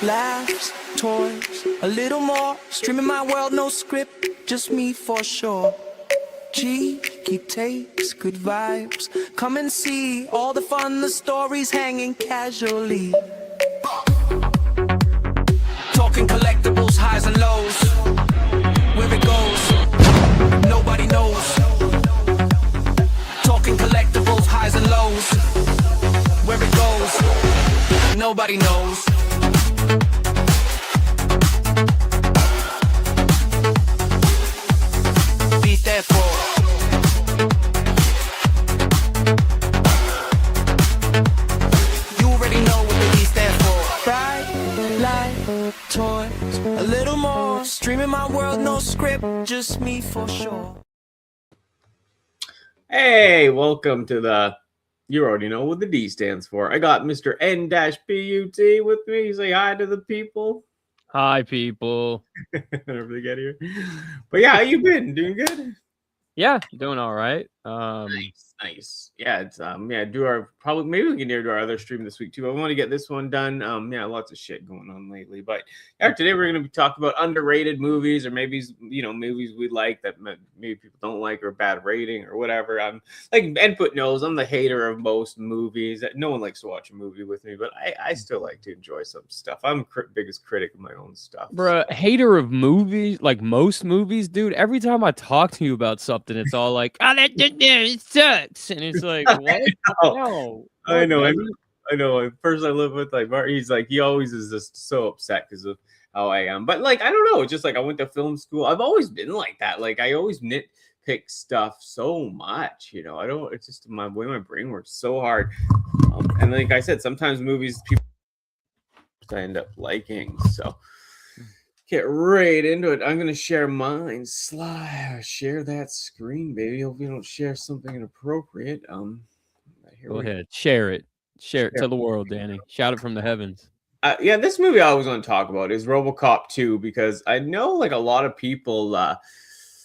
Laughs, toys, a little more. Streaming my world, no script, just me for sure. Cheeky takes, good vibes. Come and see all the fun, the stories hanging casually. Talking collectibles, highs and lows. Where it goes, nobody knows. Talking collectibles, highs and lows. Where it goes, nobody knows. Be there for. You already know what the East stand for. Bright light, toys, a little more. Streaming my world, no script, just me for sure. Hey, welcome to the, you already know what the D stands for. I got Mr. N-PUT with me. Say hi to the people. Hi, people. Whenever they get here. But yeah, how you been? Doing good? Yeah, doing all right. Nice. Yeah, it's do our probably maybe we can do our other stream this week too. I want to get this one done. Lots of shit going on lately. But yeah, today we're gonna be talking about underrated movies, or maybe movies we like that maybe people don't like, or bad rating or whatever. I'm like Input knows I'm the hater of most movies. No one likes to watch a movie with me, but I still like to enjoy some stuff. I'm biggest critic of my own stuff. Bruh, hater of movies, like most movies, dude. Every time I talk to you about something, it's all like, oh, it sucks. And it's like, what? No. I know. At first, I live with like Martin. He's like, he always is just so upset because of how I am. But like, I don't know. It's just like I went to film school. I've always been like that. Like, I always nitpick stuff so much. I don't. It's just my way my brain works so hard. And like I said, sometimes movies people I end up liking. So get right into it. I'm gonna share mine. Share that screen, baby. Hope you don't share something inappropriate. Go ahead, share it to the world, Danny. Shout it from the heavens. This movie I always want to talk about is RoboCop 2, because I know like a lot of people a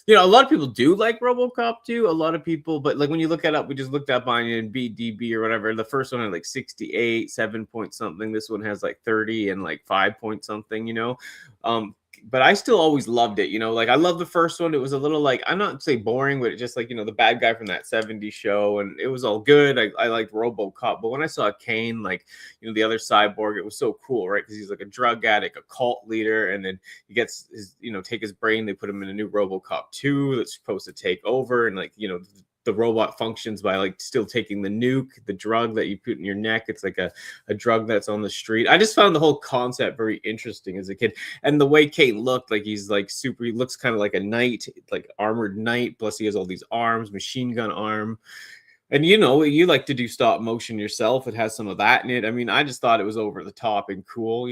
lot of people do like RoboCop 2. A lot of people, but like when you look it up, we just looked up on BDB or whatever. The first one had like 68, 7 point something. This one has like 30 and like 5 point something. But I still always loved it. Like I love the first one. It was a little like, I'm not say boring, but it just like, the bad guy from that 70s show, and it was all good. I liked RoboCop, but when I saw Kane, like, the other cyborg, it was so cool, right? Because he's like a drug addict, a cult leader, and then he gets his, take his brain, they put him in a new RoboCop 2 that's supposed to take over, and like, the robot functions by like still taking the nuke, the drug that you put in your neck. It's like a drug that's on the street. I just found the whole concept very interesting as a kid. And the way Kate looked, like he's like super, he looks kind of like a knight, like armored knight. Plus he has all these arms, machine gun arm. And you like to do stop motion yourself. It has some of that in it. I mean, I just thought it was over the top and cool,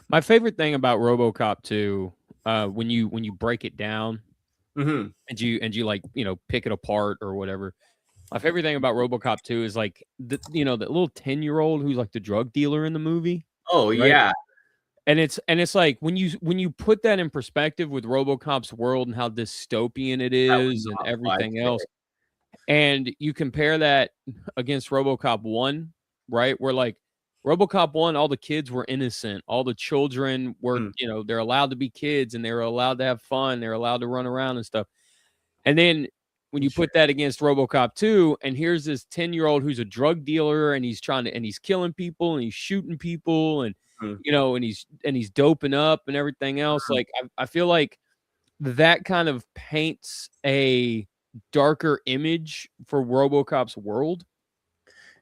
My favorite thing about RoboCop 2, when you break it down, mm-hmm. and you like, pick it apart or whatever. My favorite thing about RoboCop 2 is like the little 10-year-old who's like the drug dealer in the movie. Oh, right? Yeah. And it's like when you put that in perspective with RoboCop's world and how dystopian it is and everything else, and you compare that against RoboCop 1, right? Where like RoboCop 1, all the kids were innocent. All the children were, they're allowed to be kids and they're allowed to have fun. They're allowed to run around and stuff. And then when you put that against RoboCop 2, and here's this 10-year-old who's a drug dealer, and he's he's killing people and he's shooting people, and and he's doping up and everything else. Like I feel like that kind of paints a darker image for RoboCop's world.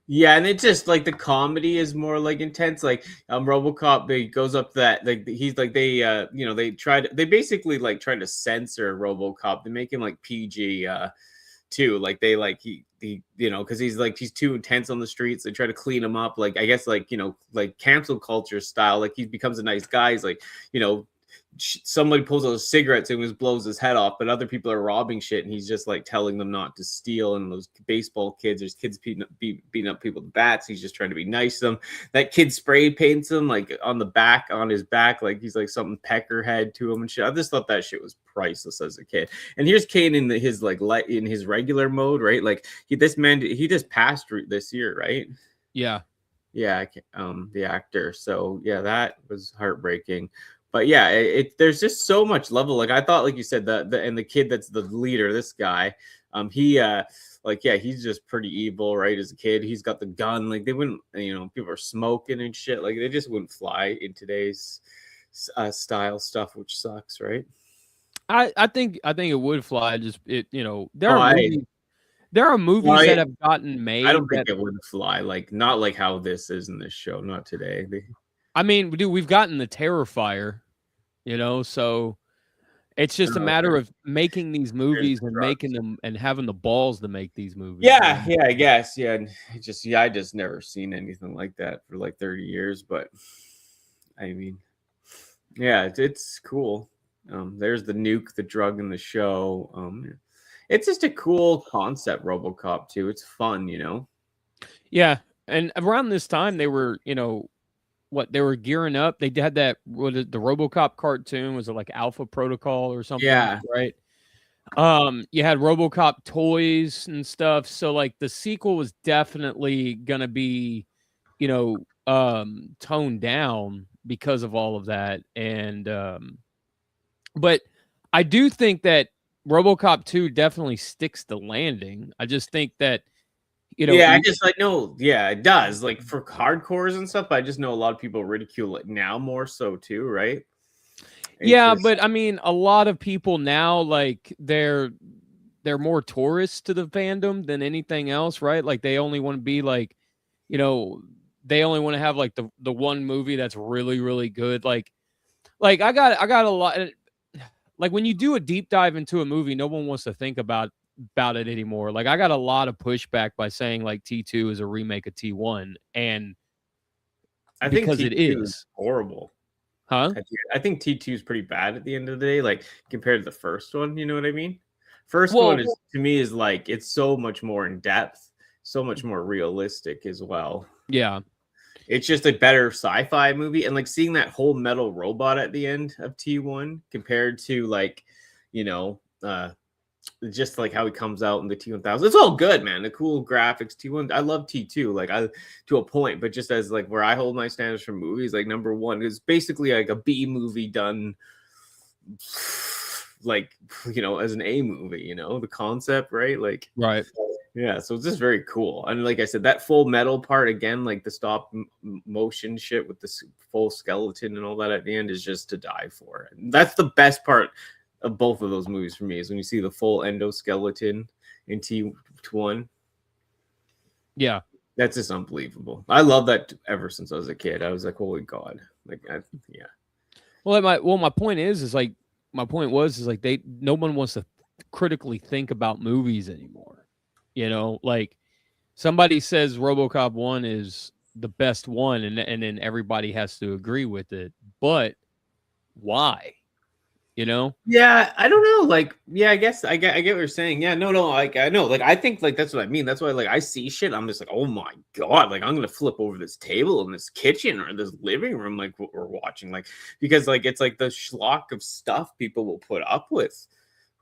Yeah, and it's just like the comedy is more like intense. Like RoboCop, they goes up that like he's like they they basically like try to censor RoboCop. They make him like PG too. Like they like he because he's too intense on the streets. They try to clean him up. Like I guess like like cancel culture style. Like he becomes a nice guy. He's like somebody pulls out a cigarette to him and blows his head off, but other people are robbing shit, and he's just like telling them not to steal. And those baseball kids, there's kids beating up people with bats. He's just trying to be nice to them. That kid spray paints him like on his back, like he's like something peckerhead to him and shit. I just thought that shit was priceless as a kid. And here's Kane in his regular mode, right? Like he just passed this year, right? Yeah. Yeah, the actor. So yeah, that was heartbreaking. But yeah, there's just so much level. Like I thought, like you said, the kid that's the leader, this guy, he like yeah, he's just pretty evil, right? As a kid, he's got the gun. Like they wouldn't, people are smoking and shit. Like they just wouldn't fly in today's style stuff, which sucks, right? I think it would fly. Just there Oh, are movies. There are movies that have gotten I made don't think that it would fly. Like not like how this is in this show. Not today. I mean, dude, we've gotten the Terrifier, so it's just a matter of making these movies and making them and having the balls to make these movies. Yeah, yeah, I guess. Yeah. And I just never seen anything like that for like 30 years. But I mean, yeah, it's cool. There's the nuke, the drug in the show. It's just a cool concept, RoboCop 2. It's fun, Yeah. And around this time they were, they were gearing up. They had that the RoboCop cartoon, was it like Alpha Protocol or something? Yeah. Right. You had RoboCop toys and stuff. So like the sequel was definitely gonna be, toned down because of all of that. And but I do think that RoboCop 2 definitely sticks the landing. I just think that yeah, I just know, yeah, it does. Like for hardcores and stuff, I just know a lot of people ridicule it now more so too, right? But I mean, a lot of people now, like they're more tourists to the fandom than anything else, right? Like they only want to be like, they only want to have like the one movie that's really, really good. Like I got a lot. Like when you do a deep dive into a movie, no one wants to think about it anymore. Like I got a lot of pushback by saying like T2 is a remake of T1, and I think because it is horrible. Huh? I think T2 is pretty bad at the end of the day, like compared to the first one, you know what I mean? First one is to me is like it's so much more in depth, so much more realistic as well. Yeah. It's just a better sci-fi movie, and like seeing that whole metal robot at the end of T1 compared to like, just like how he comes out in the T1000. It's all good, man. The cool graphics. T1, I love T2, like to a point, but just as like where I hold my standards for movies, like number one is basically like a B movie done like as an A movie, the concept, right? Like right. Yeah, so it's just very cool. And like I said, that full metal part again, like the stop motion shit with the full skeleton and all that at the end is just to die for. And that's the best part of both of those movies for me, is when you see the full endoskeleton in T1. Yeah, that's just unbelievable. I love that ever since I was a kid. I was like, holy God. Like, yeah. Well, my point is like, my point was like no one wants to critically think about movies anymore. Like somebody says RoboCop 1 is the best one, and then everybody has to agree with it. But why? Yeah, I don't know. Like, yeah, I guess I get what you're saying. Yeah, no, like I know. Like, I think like that's what I mean. That's why like I see shit, I'm just like, oh my God, like I'm gonna flip over this table in this kitchen or this living room, like what we're watching, like because like it's like the schlock of stuff people will put up with.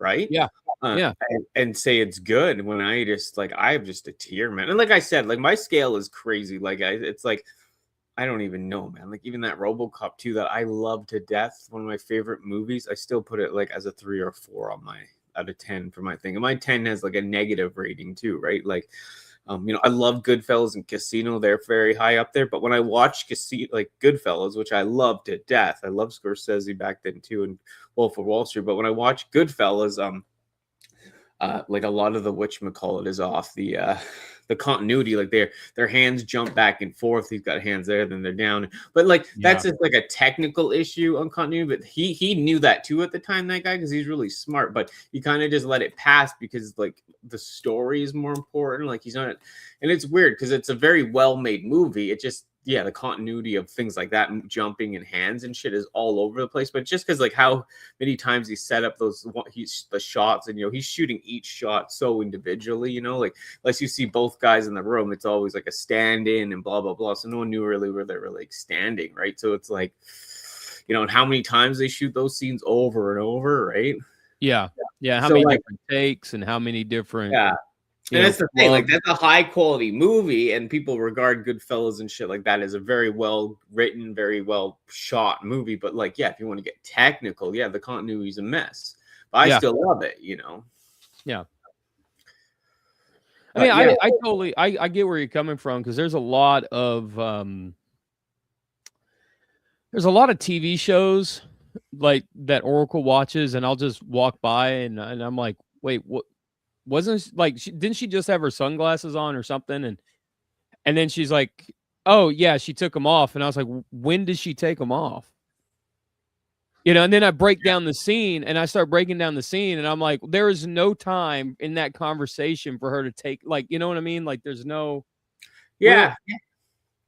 Right. Yeah. And say it's good when I just like I have just a tear, man. And like I said, like my scale is crazy. Like it's like I don't even know, man. Like even that RoboCop 2 that I love to death, one of my favorite movies, I still put it like as a 3 or 4 on my out of 10 for my thing. And my 10 has like a negative rating too, right? Like I love Goodfellas and Casino. They're very high up there. But when I watch like Goodfellas, which I love to death, I love Scorsese back then too, and Wolf of Wall Street. But when I watch Goodfellas, like a lot of the whatchamacallit is off the continuity, like their hands jump back and forth. He's got hands there, then they're down. But like that's just like a technical issue on continuity. But he knew that too at the time, that guy, because he's really smart. But he kind of just let it pass because like the story is more important. Like he's not, and it's weird because it's a very well made movie. It just the continuity of things like that, jumping and hands and shit, is all over the place. But just because like how many times he set up the shots, and he's shooting each shot so individually, like unless you see both guys in the room, it's always like a stand-in and blah blah blah. So no one knew really where they were like standing, right? So it's like, and how many times they shoot those scenes over and over, right? Yeah. How many different takes and how many different And that's the thing, like that's a high quality movie, and people regard Goodfellas and shit like that as a very well written, very well shot movie. But like, yeah, if you want to get technical, yeah, the continuity is a mess. But I still love it, you know. Yeah. I mean, I totally I get where you're coming from, because there's a lot of TV shows like that Oracle watches, and I'll just walk by and I'm like, wait, what? Wasn't like didn't she just have her sunglasses on or something? And then she's like, oh yeah, she took them off, and I was like, when did she take them off? You know, and then I break down the scene, and I start breaking down the scene, and I'm like, there is no time in that conversation for her to take, like, you know what I mean? Like, there's no, yeah.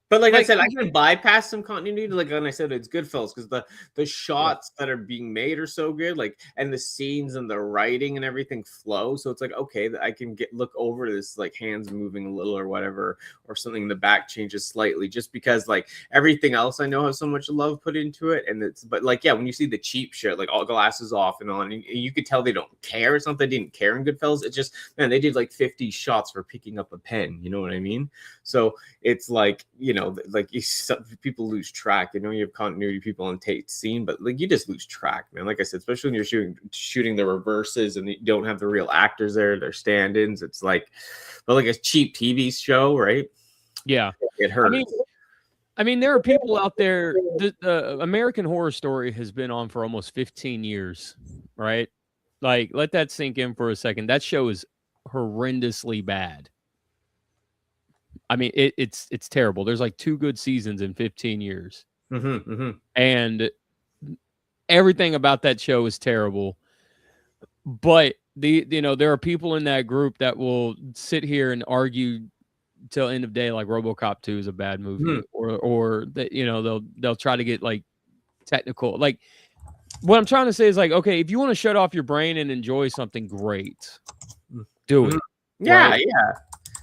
But like I said, I can bypass some continuity. Like when I said, it's Goodfellas because the shots that are being made are so good, like, and the scenes and the writing and everything flow. So it's like, okay, I can look over this, like hands moving a little or whatever, or something in the back changes slightly, just because like everything else I know has so much love put into it. And but like, yeah, when you see the cheap shit, like all glasses off and on, and you could tell they don't care. It's not they didn't care in Goodfellas. It's just, man, they did like 50 shots for picking up a pen. You know what I mean? So it's like, you know, like people lose track. You know, you have continuity people on tape scene, but like you just lose track, man. Like I said, especially when you're shooting the reverses and you don't have the real actors there, they're stand-ins. It's like, but like a cheap TV show, right? Yeah, it hurts. I mean, there are people out there. The American Horror Story has been on for almost 15 years, right? Like, let that sink in for a second. That show is horrendously bad. I mean, it's terrible. There's like 2 good seasons in 15 years. And everything about that show is terrible. But there are people in that group that will sit here and argue till end of day like RoboCop 2 is a bad movie, or that, you know, they'll try to get like technical. Like, what I'm trying to say is, like, okay, if you want to shut off your brain and enjoy something, great, do it. Yeah, right? yeah.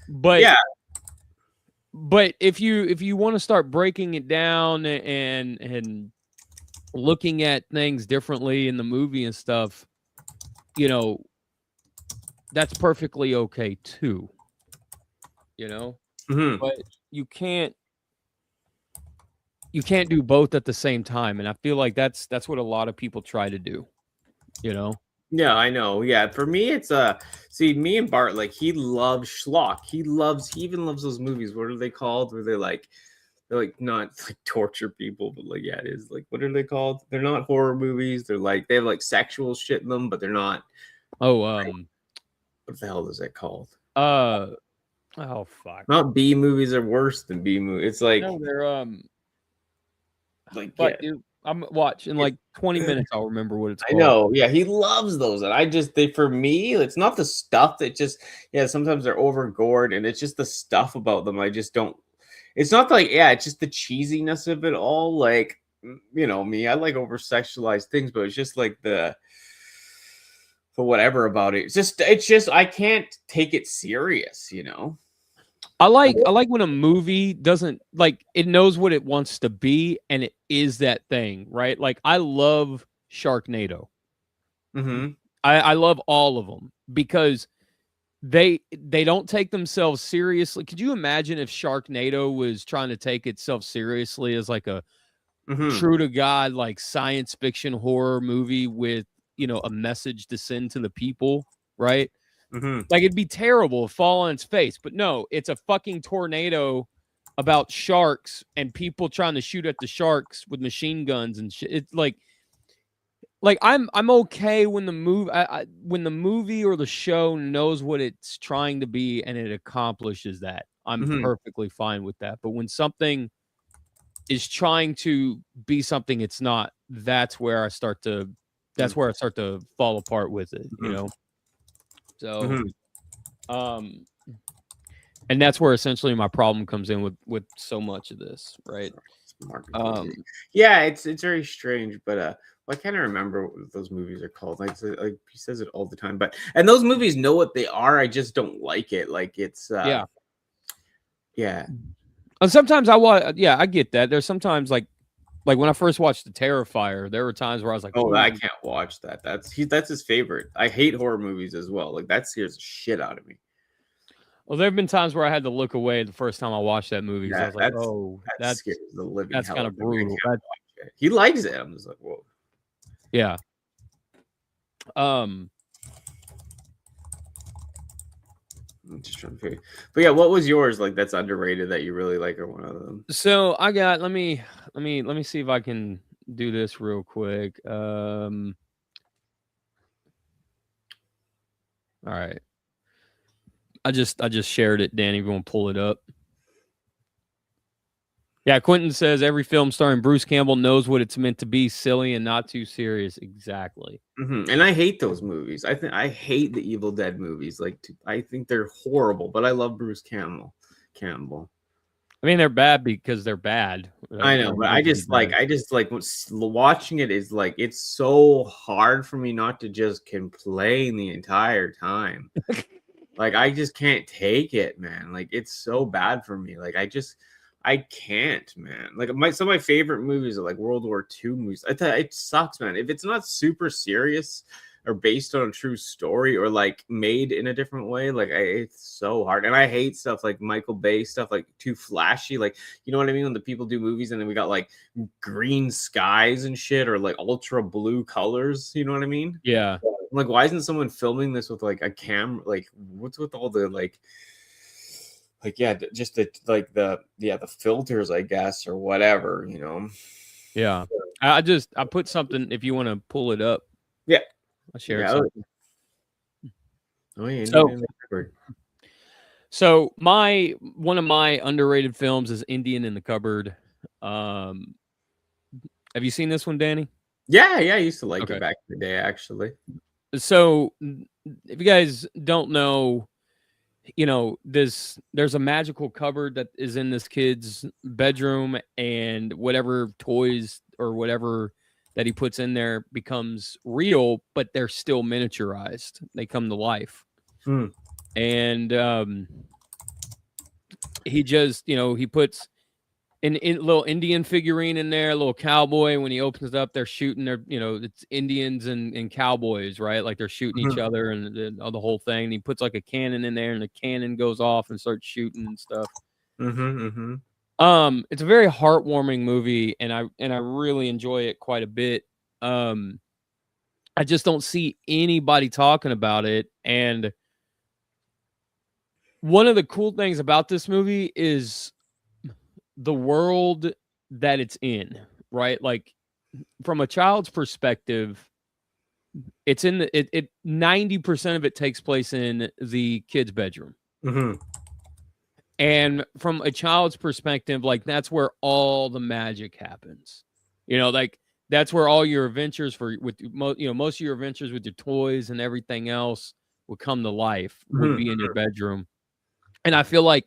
But yeah. But if you want to start breaking it down and looking at things differently in the movie and stuff, you know, that's perfectly okay too. You know, but you can't do both at the same time, and I feel like that's what a lot of people try to do. You know. Yeah, I know. Yeah, for me, it's see, me and Bart, like, he loves schlock. He even loves those movies. What are they called? Where they're like not like torture people, but like, yeah, it is. Like, what are they called? They're not horror movies. They're like, they have like sexual shit in them, but they're not. Oh, what the hell is that called? Oh fuck. Not B movies are worse than B movies. It's like, no, they're like, but yeah. I'm watching like 20 minutes. I'll remember what it's called. I know. Yeah, he loves those. And for me, it's not the stuff that just, yeah, sometimes they're over gored, and it's just the stuff about them. I just don't, it's not like, yeah, it's just the cheesiness of it all. Like, you know, me, I like over sexualized things, but it's just like the whatever about it. It's just, I can't take it serious, you know? I like when a movie doesn't, like, it knows what it wants to be and it is that thing, right? Like, I love Sharknado. I love all of them because they don't take themselves seriously. Could you imagine if Sharknado was trying to take itself seriously as like a true to God, like, science fiction horror movie with, you know, a message to send to the people, right? Like, it'd be terrible, fall on its face. But no, it's a fucking tornado about sharks and people trying to shoot at the sharks with machine guns and shit. It's like I'm okay when the movie or the show knows what it's trying to be and it accomplishes that. I'm perfectly fine with that. But when something is trying to be something it's not, that's where I start to fall apart with it, you know. So, and that's where essentially my problem comes in with so much of this, right? Yeah, it's very strange, but I can't remember what those movies are called. Like he says it all the time, and those movies know what they are. I just don't like it. Like, it's yeah. And sometimes I get that. There's sometimes like when I first watched The Terrifier, there were times where I was like, "Oh, I can't watch that." That's his favorite. I hate horror movies as well. Like, that scares the shit out of me. Well, there have been times where I had to look away the first time I watched that movie because I Yeah, was like, "Oh, that scares the living that's hell kind out of of me. I brutal." can't watch it. He likes it. I'm just like, whoa. Yeah. Um. I'm just trying to figure. But yeah, what was yours like that's underrated that you really like, or one of them? So I got. Let me see if I can do this real quick. All right. I just shared it, Danny. If you want to pull it up. Yeah, Quentin says every film starring Bruce Campbell knows what it's meant to be, silly and not too serious. Exactly. And I hate those movies. I hate the Evil Dead movies. Like, I think they're horrible. But I love Bruce Campbell. I mean, they're bad because they're bad. I know, but I just like watching it is like it's so hard for me not to just complain the entire time. Like, I just can't take it, man. Like, it's so bad for me. Like, I can't, man. Like, some of my favorite movies are like World War II movies. I thought it sucks, man. If it's not super serious or based on a true story or like made in a different way, like it's so hard. And I hate stuff like Michael Bay stuff, like too flashy. Like, you know what I mean? When the people do movies and then we got like green skies and shit or like ultra blue colors. You know what I mean? Yeah. Like, why isn't someone filming this with like a camera? Like, what's with all the like yeah, just the filters, I guess, or whatever, you know. Yeah. I put something if you want to pull it up. Yeah. I shared Yeah. something. Oh yeah. So one of my underrated films is Indian in the Cupboard. Have you seen this one, Danny? Yeah, I used to like it back in the day, actually. So if you guys don't know, you know, there's a magical cupboard that is in this kid's bedroom, and whatever toys or whatever that he puts in there becomes real, but they're still miniaturized. They come to life. And he just, you know, he puts in little Indian figurine in there, a little cowboy. When he opens it up, they're shooting their, you know, it's Indians and cowboys, right? Like they're shooting each other and the whole thing. And he puts like a cannon in there, and the cannon goes off and starts shooting and stuff. It's a very heartwarming movie, and I really enjoy it quite a bit. I just don't see anybody talking about it. And one of the cool things about this movie is the world that it's in, right? Like, from a child's perspective, it's in the 90% of it takes place in the kid's bedroom. And from a child's perspective, like, that's where all the magic happens. You know, like, that's where all your adventures most of your adventures with your toys and everything else would come to life, would be in your bedroom. And I feel like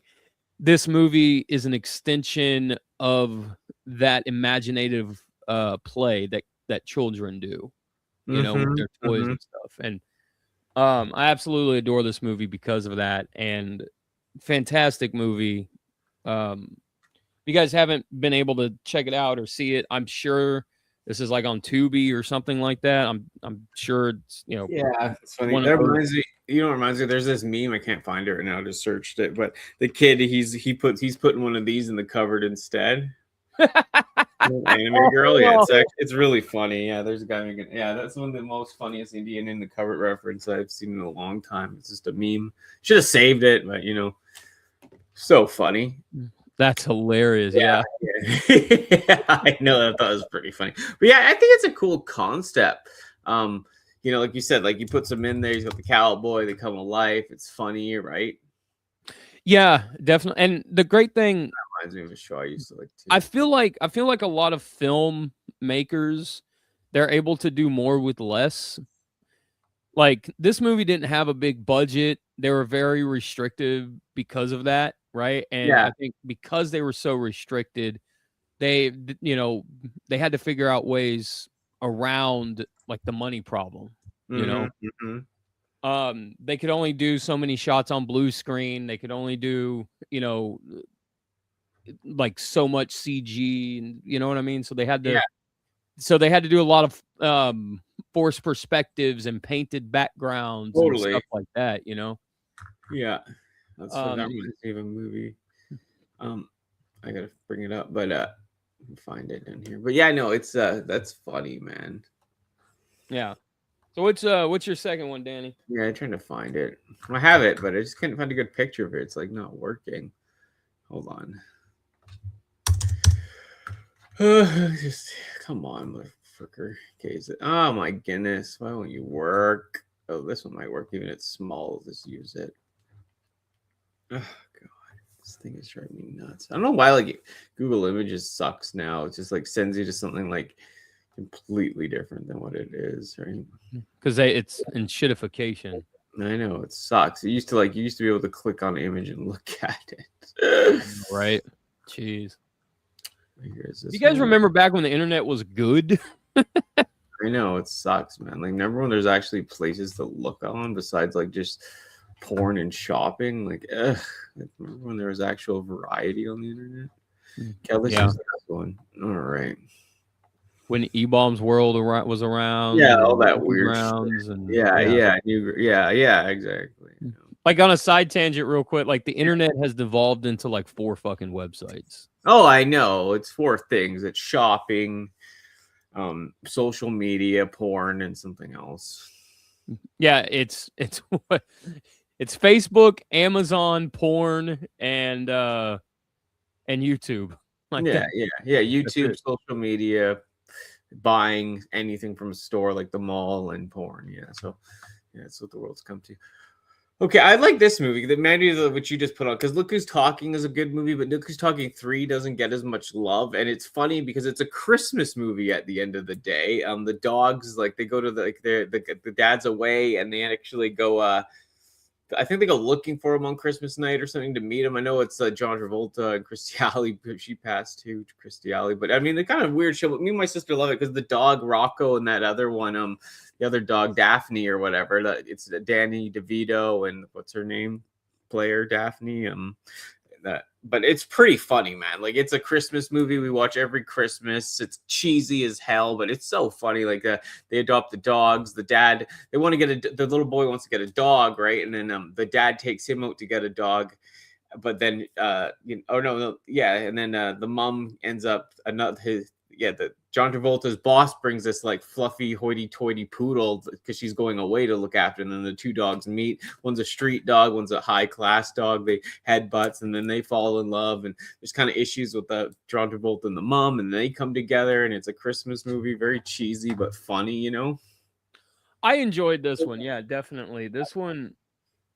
this movie is an extension of that imaginative play that children do, you know, with their toys and stuff. And I absolutely adore this movie because of that. And fantastic movie. If you guys haven't been able to check it out or see it, I'm sure this is like on Tubi or something like that. I'm sure it's, you know. Yeah, it's funny. That reminds me, you know what reminds me? There's this meme, I can't find it right now, I just searched it, but the kid, he's putting one of these in the cupboard instead. Anime girl, yeah, it's really funny. Yeah, there's a guy making, yeah, that's one of the most funniest Indian in the cupboard reference I've seen in a long time. It's just a meme. Should have saved it, but you know, so funny. That's hilarious. Yeah. I know, I thought it was pretty funny. But yeah, I think it's a cool concept. You know, like you said, like you put some in there, he's got the cowboy, they come to life. It's funny, right? Yeah, definitely. And the great thing, that reminds me of a show I used to like too. I feel like a lot of filmmakers, they're able to do more with less. Like, this movie didn't have a big budget. They were very restrictive because of that, right? And I think because they were so restricted, they, you know, they had to figure out ways around like the money problem, you know. They could only do so many shots on blue screen. They could only do, you know, like so much CG, and you know what I mean? So they had to do a lot of forced perspectives and painted backgrounds and stuff like that, you know? Yeah. That's that reminds me of a movie. I gotta bring it up, but find it in here. But yeah, no, it's that's funny, man. Yeah. So what's your second one, Danny? Yeah, I'm trying to find it. I have it, but I just can't find a good picture of it. It's like not working. Hold on. Just come on, motherfucker. Okay, is it? Oh my goodness, why won't you work? Oh, this one might work even if it's small. Just use it. Oh god, this thing is driving me nuts. I don't know why like Google Images sucks now. It just like sends you to something like completely different than what it is, right? Because it's in shitification. I know it sucks. It used to like you used to be able to click on an image and look at it. Right. Jeez. Here's this You guys one. remember back when the internet was good? I know it sucks, man. Like remember when there's actually places to look on besides like just porn and shopping? Like, remember when there was actual variety on the internet? Okay, let's use this one. All right. When E-Bombs World was around. Yeah, all that weird rounds shit. and Yeah, exactly. Like on a side tangent, real quick, like the internet has devolved into like 4 fucking websites. Oh, I know. It's 4 things. It's shopping, social media, porn, and something else. Yeah, it's what it's Facebook, Amazon, porn, and YouTube. Like that. Yeah. YouTube, social media, buying anything from a store like the mall, and porn. Yeah, so yeah, that's what the world's come to. Okay, I like this movie, the Mandy, which you just put on, because Look Who's Talking is a good movie, but Look Who's Talking 3 doesn't get as much love, and it's funny because it's a Christmas movie at the end of the day. The dogs, like, they go to the dad's away, and they actually go, I think they go looking for him on Christmas night or something to meet him. I know it's John Travolta and Kirstie Alley. She passed too, Kirstie Alley. But I mean, the kind of weird show. But me and my sister love it because the dog Rocco and that other one, the other dog Daphne or whatever. It's Danny DeVito and what's her name, player Daphne. But it's pretty funny, man. Like it's a Christmas movie we watch every Christmas. It's cheesy as hell, but it's so funny. Like they adopt the dogs. The dad, they want to get the little boy wants to get a dog, right? And then the dad takes him out to get a dog. But then and then the mom ends up the John Travolta's boss brings this like fluffy hoity-toity poodle because she's going away to look after, and then the 2 dogs meet. One's a street dog, one's a high-class dog. They headbutts, and then they fall in love, and there's kind of issues with the John Travolta and the mom, and they come together, and it's a Christmas movie, very cheesy but funny, you know. I enjoyed this one, yeah, definitely. This one,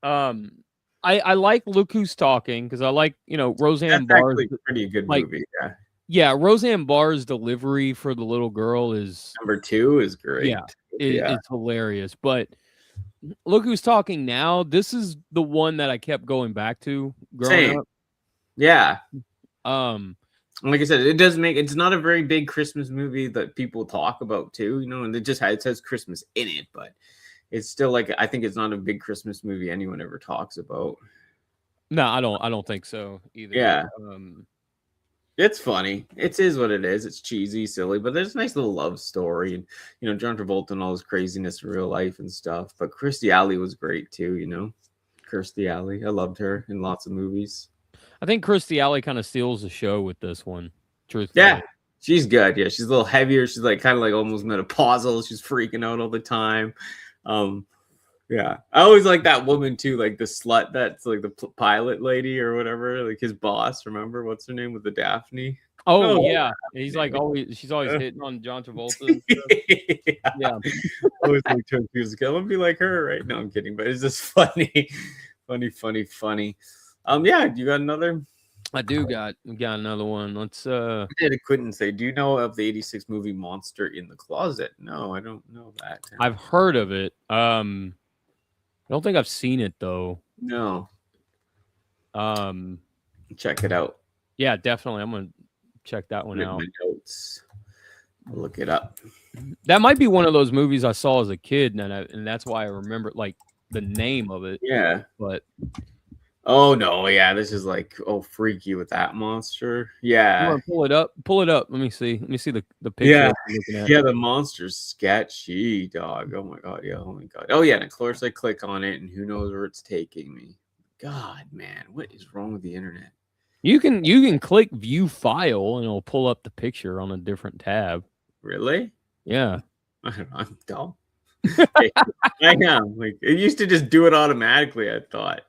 I like Look Who's Talking because I like Roseanne Barr's pretty good like, movie, yeah. Yeah, Roseanne Barr's delivery for the little girl is number 2 is great. Yeah, it's hilarious. But Look Who's Talking Now. This is the one that I kept going back to growing up. Yeah. Like I said, it's not a very big Christmas movie that people talk about too, and it says Christmas in it, but it's still like I think it's not a big Christmas movie anyone ever talks about. No, I don't think so either. Yeah. It's funny. It is what it is. It's cheesy, silly, but there's a nice little love story, and John Travolta and all his craziness in real life and stuff. But Kirstie Alley was great too, Kirstie Alley. I loved her in lots of movies. I think Kirstie Alley kind of steals the show with this one. Truthfully. Yeah, she's good. Yeah, she's a little heavier. She's like kind of like almost menopausal. She's freaking out all the time. Yeah, I always like that woman too, like the slut that's like the pilot lady or whatever, like his boss. Remember what's her name with the Daphne? Oh yeah, he's like she's always hitting on John Travolta. Yeah, always like trying to use I want to be like her, right? No, I'm kidding, but it's just funny. Yeah, you got another? I do got another one. Let's I couldn't say. Do you know of the 86 movie Monster in the Closet? No, I don't know that. I've heard of it. I don't think I've seen it though. No. Check it out. Yeah, definitely. I'm gonna check that one out. My notes. I'll look it up. That might be one of those movies I saw as a kid, and that's why I remember like the name of it. Yeah, but oh no, yeah, this is like freaky with that monster. Yeah, pull it up. Let me see the picture. Yeah, yeah, the monster's sketchy, dog. Oh my god, yeah, oh my god. Oh yeah, and of course I click on it, and who knows where it's taking me. God, man, what is wrong with the internet? You can click view file and it'll pull up the picture on a different tab. Really? Yeah. I don't know. I'm dumb. I am. Like it used to just do it automatically, I thought.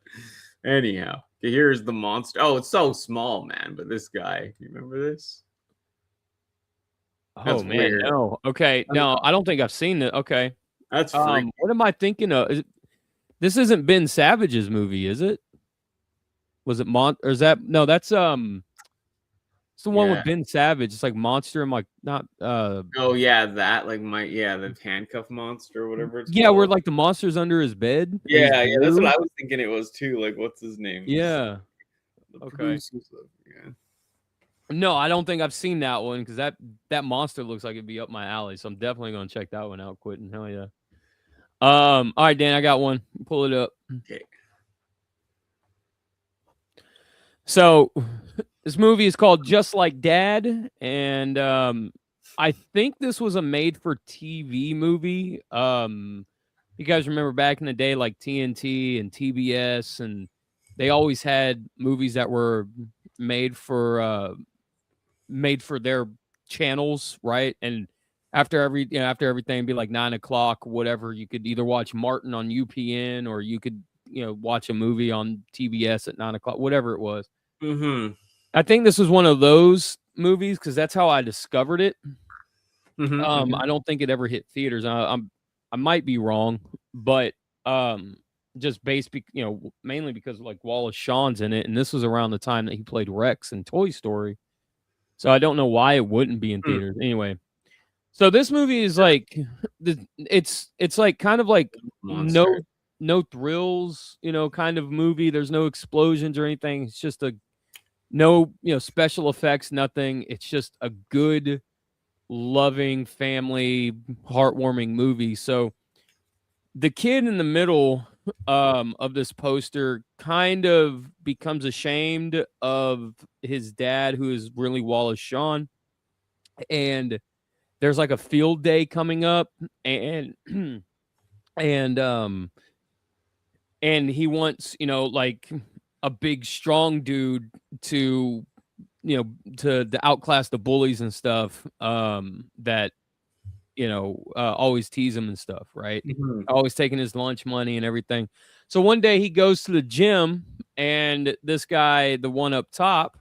Anyhow, here's the monster. Oh, it's so small, man. But this guy, you remember this? Oh That's man, weird. no. Okay, no, I don't think I've seen it. Okay. That's freaky. What am I thinking of? This isn't Ben Savage's movie, is it? Was it or is that no, that's it's the one Yeah. with Ben Savage. It's like Monster and like not Oh yeah, that like the handcuff monster or whatever it's yeah, called. where like the monster's under his bed. and he's Yeah, that's what blue. I was thinking it was too. Like, what's his name? Yeah. The Okay. producers of- yeah. No, I don't think I've seen that one because that monster looks like it'd be up my alley. So I'm definitely gonna check that one out. Quitting, hell yeah. All right, Dan, I got one. Pull it up. Okay. So this movie is called Just Like Dad, and I think this was a made-for-TV movie. You guys remember back in the day, like TNT and TBS, and they always had movies that were made for their channels, right? And after everything, it'd be like 9 o'clock, whatever. You could either watch Martin on UPN or you could watch a movie on TBS at 9 o'clock, whatever it was. Mm-hmm. I think this was one of those movies because that's how I discovered it. Mm-hmm. I don't think it ever hit theaters. I might be wrong, but just based, mainly because like Wallace Shawn's in it, and this was around the time that he played Rex in Toy Story. So I don't know why it wouldn't be in theaters. Anyway, so this movie is like it's like kind of like Monster. no thrills, kind of movie. There's no explosions or anything. It's just no special effects, nothing. It's just a good, loving, family, heartwarming movie. So the kid in the middle of this poster kind of becomes ashamed of his dad, who is really Wallace Shawn, and there's like a field day coming up, and and he wants like a big strong dude to to outclass the bullies and stuff that always tease him and stuff, right? Mm-hmm. Always taking his lunch money and everything. So one day he goes to the gym, and this guy, the one up top,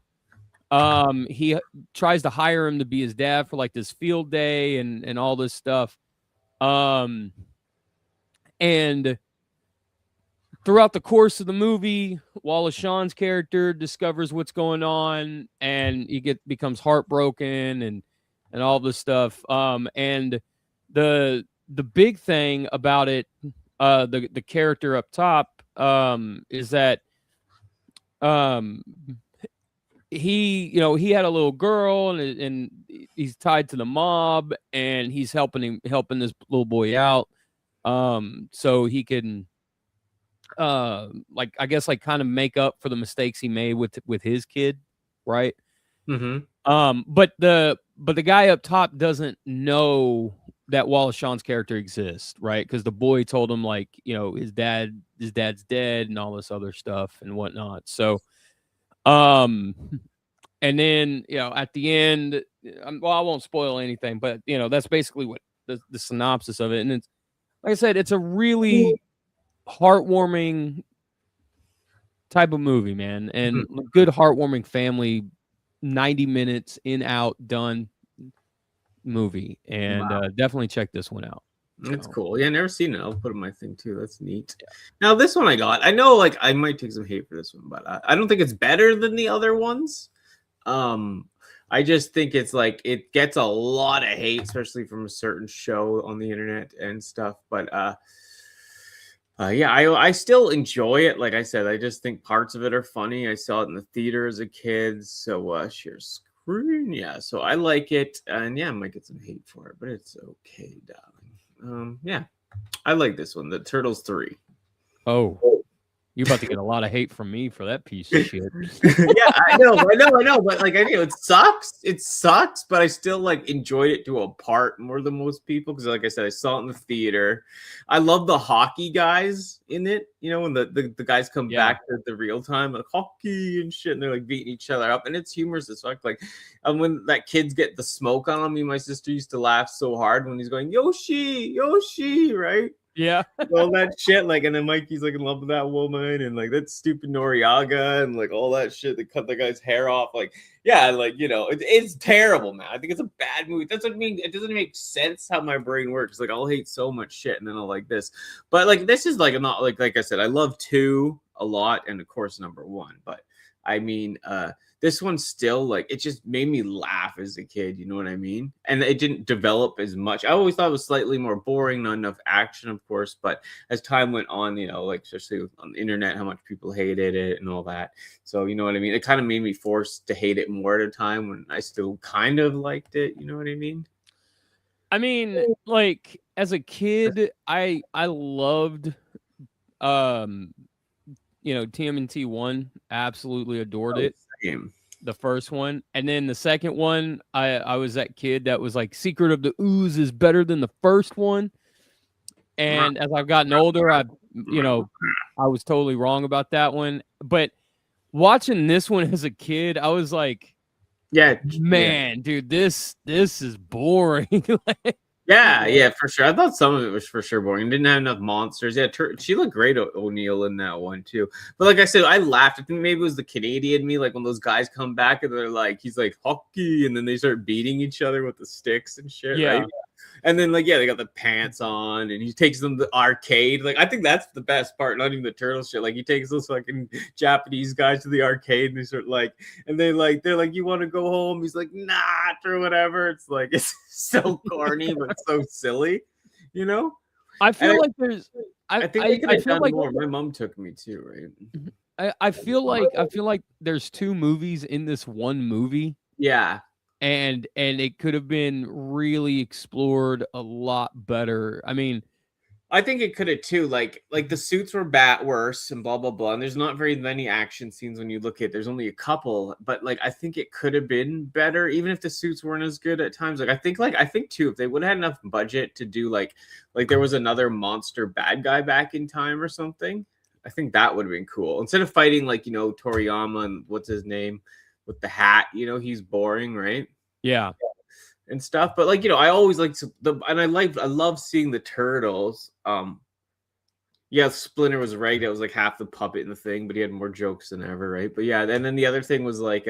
he tries to hire him to be his dad for like this field day and all this stuff. And throughout the course of the movie, Wallace Shawn's character discovers what's going on, and he becomes heartbroken and all this stuff. And the big thing about it, the character up top, is that he had a little girl, and he's tied to the mob, and he's helping this little boy out, so he can like I guess like kind of make up for the mistakes he made with his kid, right? Mm-hmm. But the guy up top doesn't know that Wallace Shawn's character exists, right? Because the boy told him like his dad's dead and all this other stuff and whatnot. So and then at the end, well, I won't spoil anything, but that's basically what the synopsis of it. And it's like I said, it's a really heartwarming type of movie, man, and good heartwarming family 90 minutes in, out, done movie. And definitely check this one out. That's cool. Yeah, never seen it. I'll put it in my thing too. That's neat. Yeah. Now this one I know like I might take some hate for this one, but I don't think it's better than the other ones. I just think it's like it gets a lot of hate, especially from a certain show on the internet and stuff. But yeah, I still enjoy it. Like I said, I just think parts of it are funny. I saw it in the theater as a kid, so share screen. Yeah, so I like it, and yeah, I might get some hate for it, but it's okay, darling. Yeah, I like this one, the Turtles 3. Oh, You're about to get a lot of hate from me for that piece of shit. Yeah, I know, but like I know it sucks, but I still like enjoyed it to a part more than most people because, like I said, I saw it in the theater. I love the hockey guys in it. You know, when the guys come back to the real time like hockey and shit, and they're like beating each other up, and it's humorous as fuck. Like, when that kids get the smoke on him, me and my sister used to laugh so hard when he's going Yoshi, right? Yeah. All that shit, like, and then Mikey's like in love with that woman, and like that stupid Noriaga, and like all that shit. They cut the guy's hair off, like, yeah, like, you know, it's terrible, man. I think it's a bad movie. That's what I mean. It doesn't make sense how my brain works. Like, I'll hate so much shit, and then I'll like this, but like this is like, I'm not like I said, I love 2 a lot, and of course number 1, but I mean, this one still, like, it just made me laugh as a kid, you know what I mean? And it didn't develop as much. I always thought it was slightly more boring, not enough action, of course, but as time went on, you know, like, especially on the internet, how much people hated it and all that. So, you know what I mean? It kind of made me forced to hate it more at a time when I still kind of liked it, you know what I mean? I mean, like, as a kid, I loved you know, TMNT 1, absolutely adored it. Same. The first one, and then the second one, I was that kid that was like, Secret of the Ooze is better than the first one. And as I've gotten older, I was totally wrong about that one. But watching this one as a kid, I was like, man, dude, this is boring. Yeah, for sure. I thought some of it was for sure boring. It didn't have enough monsters. Yeah, she looked great, O'Neill, in that one too. But like I said, I laughed. I think maybe it was the Canadian me, like when those guys come back and they're like, he's like hockey, and then they start beating each other with the sticks and shit. Yeah. Right? And then like, yeah, they got the pants on, and he takes them to the arcade. Like, I think that's the best part, not even the turtle shit. Like, he takes those fucking Japanese guys to the arcade, and they start like, and they're like, you want to go home? He's like, nah, or whatever. It's like, it's so corny, but so silly, you know? I feel like there's, I think I feel like more. My mom took me too, right? I feel like there's 2 movies in this one movie. Yeah. And it could have been really explored a lot better. I mean, I think it could have too. Like the suits were worse and blah blah blah. And there's not very many action scenes when you look at. There's only a couple, but like I think it could have been better, even if the suits weren't as good at times. Like I think too, if they would have had enough budget to do like there was another monster bad guy back in time or something, I think that would have been cool. Instead of fighting like, you know, Toriyama and what's his name with the hat, you know, he's boring, right? Yeah. And stuff, but like, you know, I always liked I love seeing the turtles. Yeah, Splinter was right. It was like half the puppet in the thing, but he had more jokes than ever, right? But yeah, and then the other thing was like,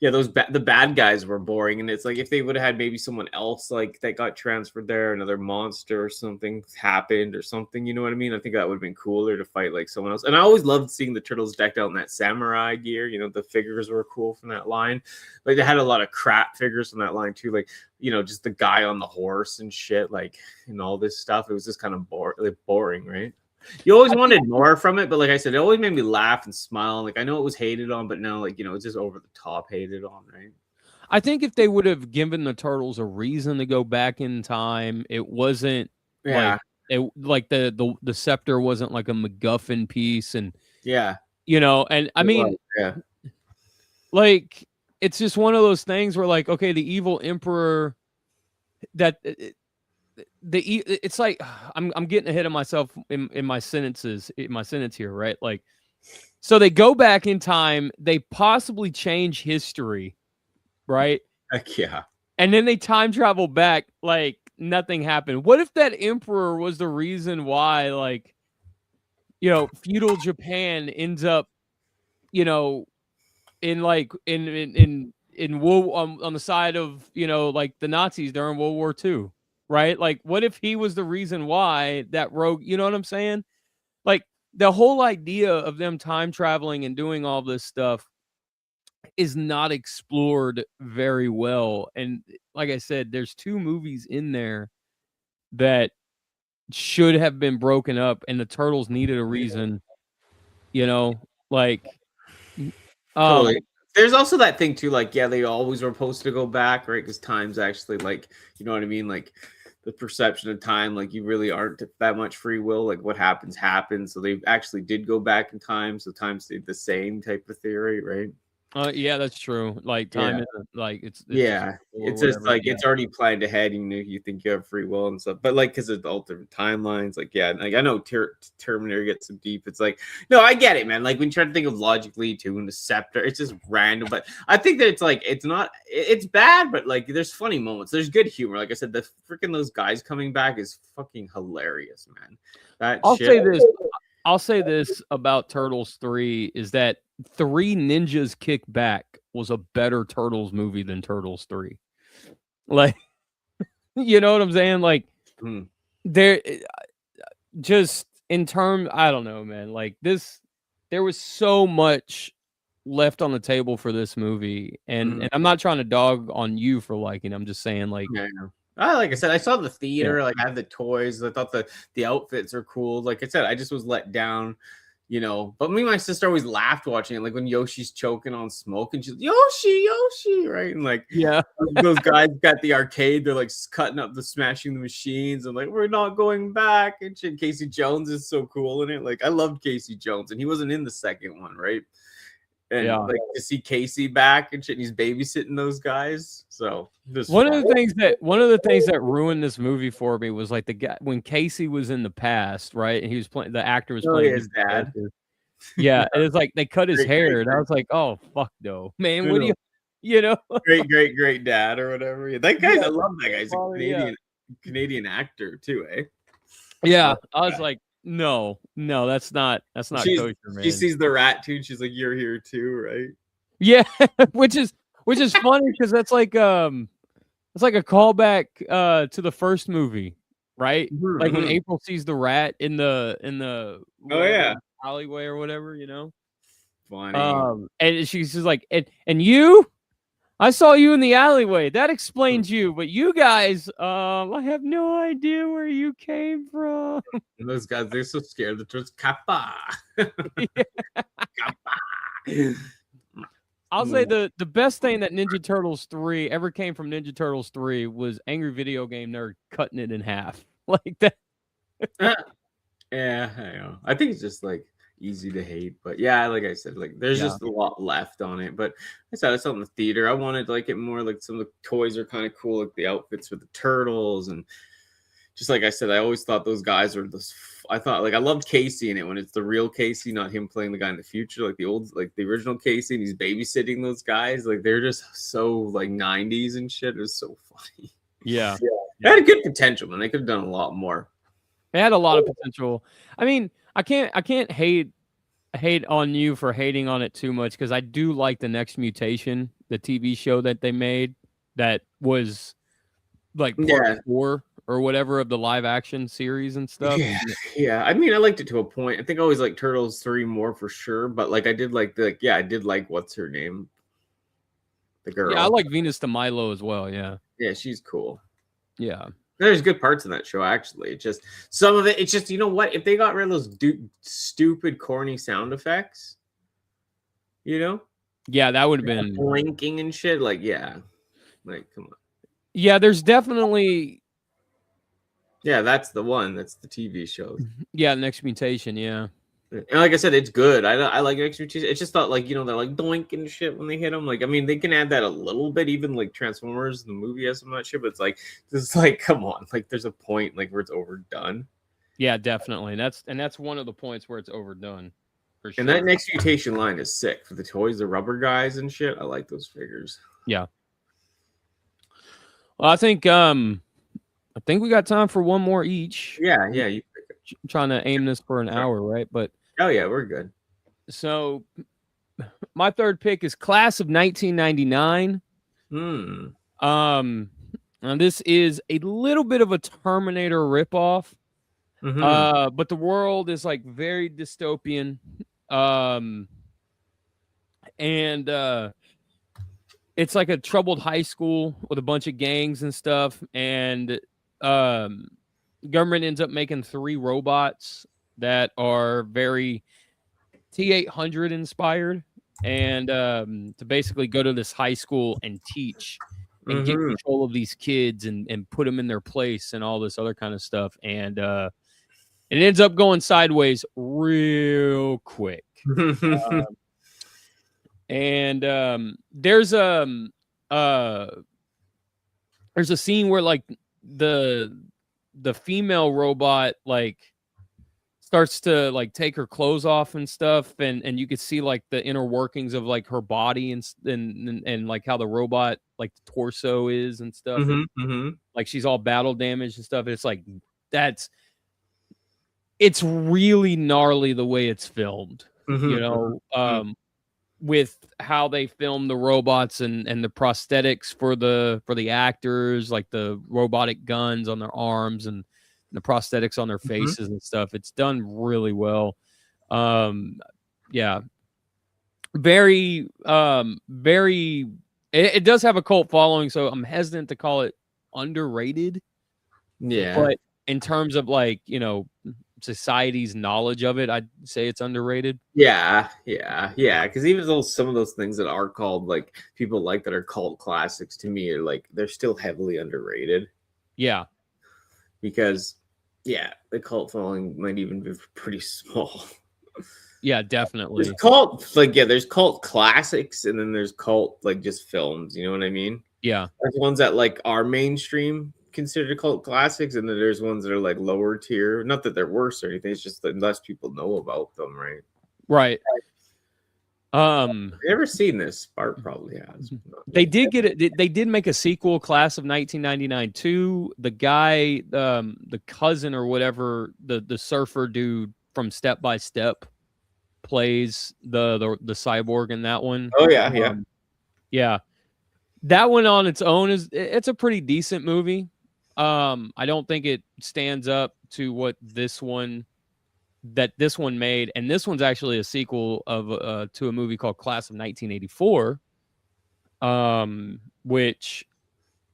yeah, the bad guys were boring, and it's like if they would have had maybe someone else like that got transferred there, another monster or something happened or something, you know what I mean? I think that would have been cooler to fight like someone else. And I always loved seeing the turtles decked out in that samurai gear. You know, the figures were cool from that line. Like they had a lot of crap figures from that line too, like, you know, just the guy on the horse and shit, like, and all this stuff. It was just kind of boring, right? You always wanted more from it, but like I said, it always made me laugh and smile. Like I know it was hated on, but now, like, you know, it's just over the top hated on, right? I think if they would have given the turtles a reason to go back in time, it wasn't like the scepter wasn't like a MacGuffin piece, and you know, and I mean, like it's just one of those things where like, okay, the evil emperor that. It's like I'm getting ahead of myself in my sentence here, right? Like, so they go back in time, they possibly change history, right? Heck yeah. And then they time travel back like nothing happened. What if that emperor was the reason why, like, you know, feudal Japan ends up, you know, in like in on the side of, you know, like the Nazis during World War II. Right? Like, what if he was the reason why that rogue, you know what I'm saying? Like, the whole idea of them time traveling and doing all this stuff is not explored very well. And like I said, there's 2 movies in there that should have been broken up, and the turtles needed a reason, you know, like, totally. There's also that thing too, like, yeah, they always were supposed to go back, right? Because time's actually, like, you know what I mean? Like, the perception of time, like you really aren't that much free will. Like what happens happens. So they actually did go back in time, so time stayed the same type of theory, right? Yeah, that's true. Like time isn't like it's just Yeah, or it's just whatever. like Yeah. it's already planned ahead. You think you have free will and stuff, but like because of the alternate timelines, like yeah, like I know Terminator gets so deep. It's like no, I get it, man. Like when you try to think of logically too, and the scepter, it's just random. But I think that it's like it's not, it's bad, but like there's funny moments. There's good humor. Like I said, the freaking those guys coming back is fucking hilarious, man. That I'll shit. say this. I'll say this about Turtles 3 is that Three Ninjas Kick Back was a better Turtles movie than Turtles 3. Like, you know what I'm saying? Like, Hmm. there, just in terms, I don't know, man. Like this, there was so much left on the table for this movie, and I'm not trying to dog on you for liking. I'm just saying, like, Yeah, I know. Like I said, I saw the theater. Like I had the toys. I thought the outfits are cool. Like I said, I just was let down, you know. But me and my sister always laughed watching it. Like when Yoshi's choking on smoke, and she's Yoshi, right? And like yeah, those guys got the arcade. They're like cutting up smashing the machines, and like we're not going back. And shit. Casey Jones is so cool in it. Like I loved Casey Jones, and he wasn't in the second one, right? And like to see Casey back and shit, and he's babysitting those guys. So one of the things that ruined this movie for me was like the guy when Casey was in the past, right? And he was playing, the actor was playing his dad. Yeah, and it's like they cut his hair, and I was like, oh fuck no, man, what do you know? great dad or whatever. That guy, I love that guy. He's a Canadian actor too, eh? Yeah, I was like, no, that's not kosher, man. She sees the rat too, and she's like, "You're here too, right?" Yeah, which is funny because that's like it's like a callback to the first movie, right? Like when April sees the rat in the alleyway or whatever, you know. Funny. And she's just like, and you, I saw you in the alleyway. That explains you, but you guys, I have no idea where you came from. And those guys, they're so scared. The turtles, kappa. Kappa. I'll say the best thing that Ninja Turtles 3 ever came from Ninja Turtles 3 was Angry Video Game Nerd cutting it in half like that. Yeah, I know. I think it's just like easy to hate, but yeah, like I said, like there's just a lot left on it. But I said I saw it in the theater. I wanted to like it more. Like some of the toys are kind of cool, like the outfits for the turtles, and just like I said, I always thought those guys were this. I thought like I loved Casey in it when it's the real Casey, not him playing the guy in the future, like the old, like the original Casey, and he's babysitting those guys. Like they're just so like 90s and shit. It was so funny. Yeah. They had a good potential, man. They could have done a lot more. They had a lot of potential. I mean, I can't hate on you for hating on it too much because I do like the Next Mutation, the TV show that they made that was like part 4 or whatever of the live action series and stuff. Yeah. I mean, I liked it to a point. I think I always like Turtles 3 more for sure, but like I did like I did like what's her name, the girl. Yeah, I like Venus de Milo as well. Yeah, she's cool. Yeah, there's good parts in that show actually. It's just some of it. It's just, you know what? If they got rid of those stupid, corny sound effects, you know, yeah, that would have been blinking and shit. Like, like come on. Yeah, there's definitely. Yeah, that's the one. That's the TV show. Yeah, Next Mutation. Yeah. And like I said, it's good. I like Next Mutation. It's just not like, you know, they're like doink and shit when they hit them. Like, I mean, they can add that a little bit, even like Transformers, the movie has some of that shit, but it's like, just like, come on. Like, there's a point like where it's overdone. Yeah, definitely. That's one of the points where it's overdone. For sure. And that Next Mutation line is sick for the toys, the rubber guys and shit. I like those figures. Yeah. Well, I think we got time for one more each. Yeah. I'm trying to aim this for an hour, right? But yeah, we're good. So my third pick is Class of 1999. And this is a little bit of a Terminator ripoff. But the world is like very dystopian. And it's like a troubled high school with a bunch of gangs and stuff, and government ends up making 3 robots that are very T-800 inspired, and to basically go to this high school and teach and get Mhm. control of these kids and put them in their place and all this other kind of stuff. And it ends up going sideways real quick. And uh there's a scene where like the female robot like starts to like take her clothes off and stuff, and you could see like the inner workings of like her body and like how the robot like the torso is and stuff. Mhm, mhm. Like she's all battle damaged and stuff. It's like it's really gnarly the way it's filmed, Mhm, you know, mhm. with how they film the robots and the prosthetics for the actors, like the robotic guns on their arms and the prosthetics on their Mhm. faces and stuff. It's done really well. Yeah, very. It does have a cult following, so I'm hesitant to call it underrated. Yeah. But in terms of like, society's knowledge of it, I'd say it's underrated. Yeah, yeah, yeah. Because even though some of those things that are called like people like that are cult classics to me are like they're still heavily underrated Yeah. because yeah, the cult following might even be pretty small. Yeah, There's definitely. cult like yeah, there's cult classics and then there's cult like just films. You know what I mean? Yeah. There's ones that like are mainstream considered cult classics, and then there's ones that are like lower tier. Not that they're worse or anything. It's just that less people know about them, right? Right. Have you ever seen this? Bart probably has. Not They me. did get it. They did make a sequel, Class of 1999 too. The guy, the cousin or whatever, the surfer dude from Step by Step plays the cyborg in that one. Oh yeah, yeah. Yeah. That one on its own it's a pretty decent movie. I don't think it stands up to what this one made, and this one's actually a sequel of to a movie called Class of 1984, which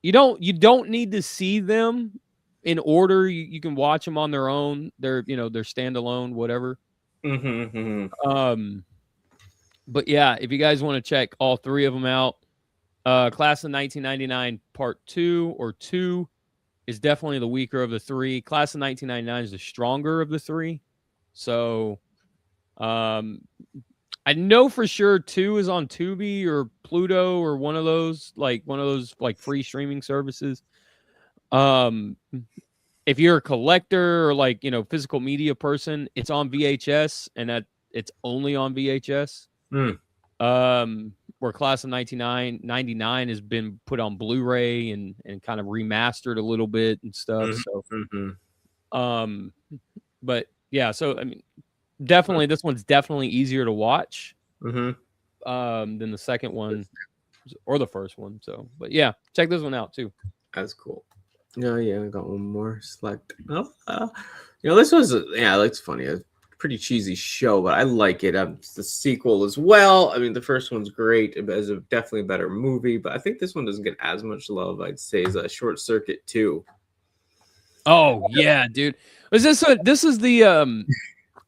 you don't need to see them in order. You can watch them on their own. They're standalone, whatever. Mm-hmm. But yeah, if you guys want to check all three of them out, Class of 1999 Part 2 or 2 is definitely the weaker of the three. Class of 1999 is the stronger of the three. So, I know for sure 2 is on Tubi or Pluto or one of those like free streaming services. If you're a collector or like, physical media person, it's on VHS, and that it's only on VHS. Where Class of 1999 has been put on Blu-ray and kind of remastered a little bit and stuff. So, but yeah, so I mean, definitely this one's definitely easier to watch than the second one or the first one. So, but yeah, check this one out too. That's cool. Oh yeah, I got one more select. Oh, this was it's funny. A pretty cheesy show, but I like it. It's the sequel as well. I mean, the first one's great. It is definitely a better movie, but I think this one doesn't get as much love. I'd say as a Short Circuit 2. Oh yeah, dude. This is the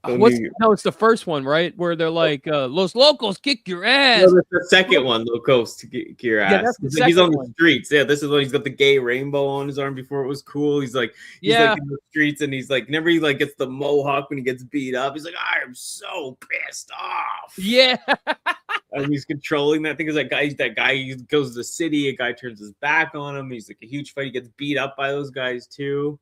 no, it's the first one, right? Where they're like, Los Locos kick your ass. No, that's the second one, Locos to kick your ass. Yeah, that's the He's on the second one. streets. Yeah, this is when he's got the gay rainbow on his arm before it was cool. He's like in the streets, and he's like whenever he like gets the mohawk when he gets beat up, he's like, I am so pissed off. Yeah. And he's controlling that thing. Is that guy he goes to the city, a guy turns his back on him. He's like a huge fight. He gets beat up by those guys too.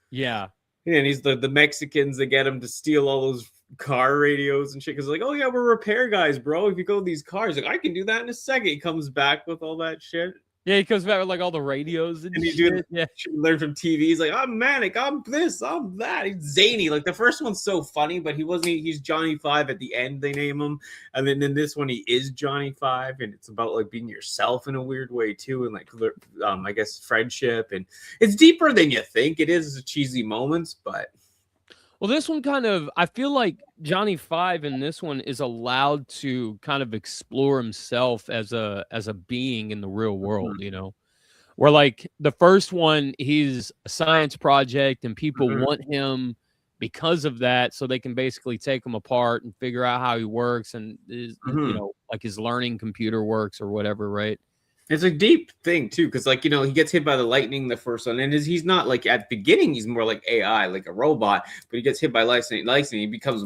Yeah. And he's the Mexicans that get him to steal all those car radios and shit. Because like, oh yeah, we're repair guys, bro. If you go to these cars, like I can do that in a second. He comes back with all that shit. Yeah, he comes back with like all the radios and he's shit. doing Yeah. Learn from TV. He's like, I'm manic, I'm this, I'm that. He's zany. Like the first one's so funny, but he's Johnny Five at the end, they name him. And then in this one, he is Johnny Five, and it's about like being yourself in a weird way too, and like I guess friendship, and it's deeper than you think. It is cheesy moments, but well, this one kind of, I feel like Johnny Five in this one is allowed to kind of explore himself as a being in the real world, where like the first one, he's a science project and people want him because of that. So they can basically take him apart and figure out how he works and like his learning computer works or whatever. Right. It's a deep thing too, because like he gets hit by the lightning the first one, and he's not like at the beginning he's more like AI, like a robot, but he gets hit by lightning, he becomes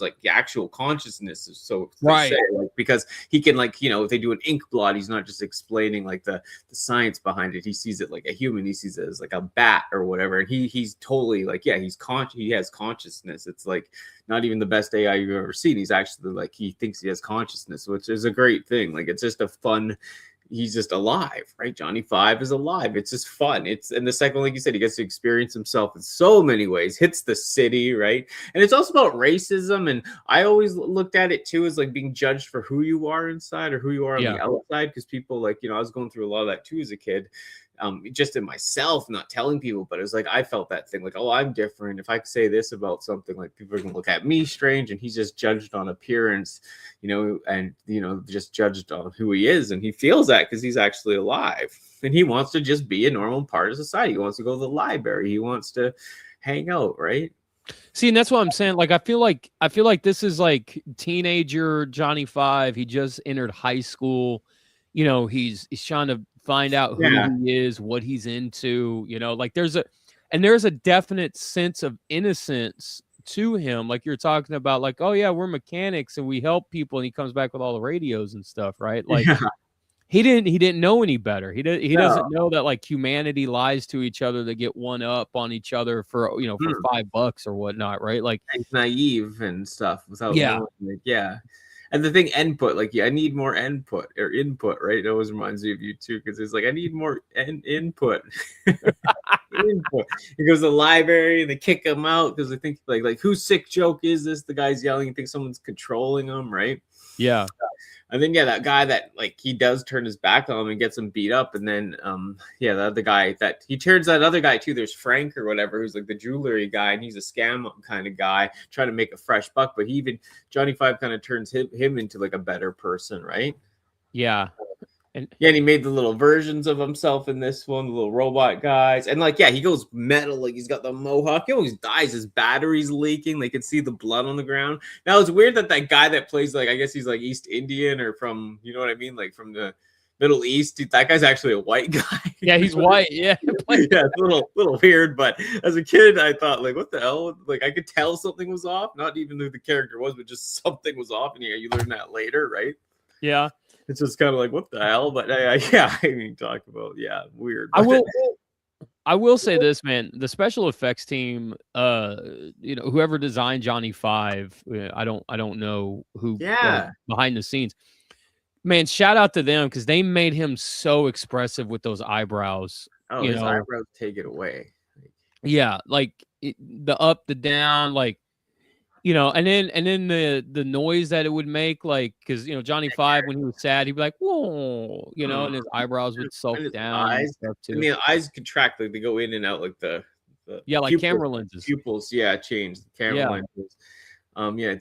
like the actual consciousness. So Right. like, because he can like if they do an ink blot, he's not just explaining like the science behind it. He sees it like a human. He sees it as like a bat or whatever. And he's totally like he has consciousness. It's like not even the best AI you've ever seen. He's actually like he thinks he has consciousness, which is a great thing. Like it's just a fun. He's just alive, right? Johnny Five is alive. It's just fun. And the second, like you said, he gets to experience himself in so many ways. Hits the city, right? And it's also about racism. And I always looked at it too as like being judged for who you are inside or who you are on the outside. Because people like I was going through a lot of that too as a kid. Just in myself, not telling people, but it was like I felt that thing like, oh, I'm different. If I say this about something, like people are gonna look at me strange, and he's just judged on appearance, and just judged on who he is, and he feels that because he's actually alive, and he wants to just be a normal part of society. He wants to go to the library. He wants to hang out, right? See, and that's what I'm saying. Like, I feel like this is like teenager Johnny Five. He just entered high school. He's trying to find out who he is, what he's into. Like there's a definite sense of innocence to him. Like you're talking about, like, oh yeah, we're mechanics and we help people, and he comes back with all the radios and stuff, right? Like he didn't know any better. He doesn't know that like humanity lies to each other to get one up on each other for for $5 or whatnot, right? Like he's naive and stuff without knowing, like, and the thing, input, like, I need more input, right? It always reminds me of you too, because it's like, I need more input. Input. He goes to the library and they kick him out because they think like whose sick joke is this? The guy's yelling. You think someone's controlling him, right? Yeah. And then that guy that like he does turn his back on him and gets him beat up, and then the other guy that he turns that other guy too. There's Frank or whatever, who's like the jewelry guy, and he's a scam kind of guy trying to make a fresh buck. But Johnny Five kind of turns him into like a better person, right? Yeah. And he made the little versions of himself in this one, the little robot guys. And like, he goes metal, like he's got the mohawk. He always dies. His battery's leaking. They can see the blood on the ground. Now it's weird that guy that plays, like, I guess he's like East Indian or from, you know what I mean? Like from the Middle East. That guy's actually a white guy. Yeah, he's white. Yeah. Yeah, it's a little weird. But as a kid, I thought, like, what the hell? Like, I could tell something was off. Not even who the character was, but just something was off. And you learn that later, right? Yeah. It's just kind of like, what the hell? But talk about weird. I will say this, man. The special effects team, whoever designed Johnny Five, I don't know who. Behind the scenes, man. Shout out to them because they made him so expressive with those eyebrows. Oh, his eyebrows take it away. Yeah, like the up, the down, like. And then the noise that it would make, like, because Johnny Five, when he was sad, he'd be like, whoa, and his eyebrows would sulk down. Eyes, and the eyes contract, like they go in and out, like the like pupils, camera lenses. Pupils, change the camera lenses.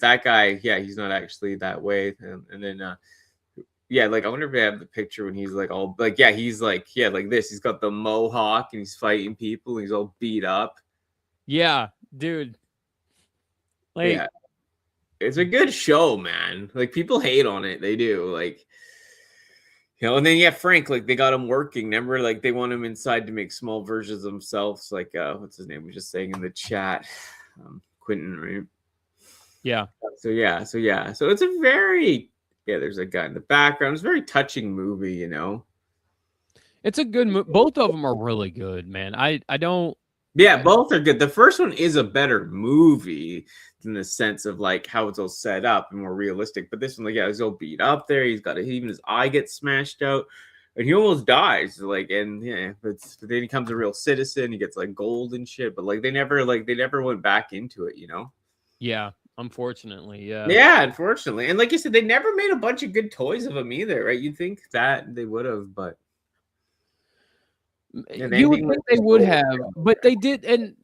That guy, he's not actually that way. And then like I wonder if they have the picture when he's like all like he's like like this. He's got the mohawk and he's fighting people and he's all beat up. Yeah, dude. Like, it's a good show, man. Like people hate on it, they do. Like, and then Frank, like they got him working. Remember, like they want him inside to make small versions of themselves. Like, what's his name? We just saying in the chat, Quentin, right? Yeah. So it's a very There's a guy in the background. It's a very touching movie, It's a good movie. Both of them are really good, man. I don't. Yeah, both are good. The first one is a better movie in the sense of like how it's all set up and more realistic. But this one, like, he's all beat up there. He's got even his eye gets smashed out, and he almost dies. Like, and but then he becomes a real citizen. He gets like gold and shit. But like they never went back into it, Yeah, unfortunately, yeah. Yeah, unfortunately, and like you said, they never made a bunch of good toys of him either, right? You'd think that they would have, but. You would think they would have, but they did, and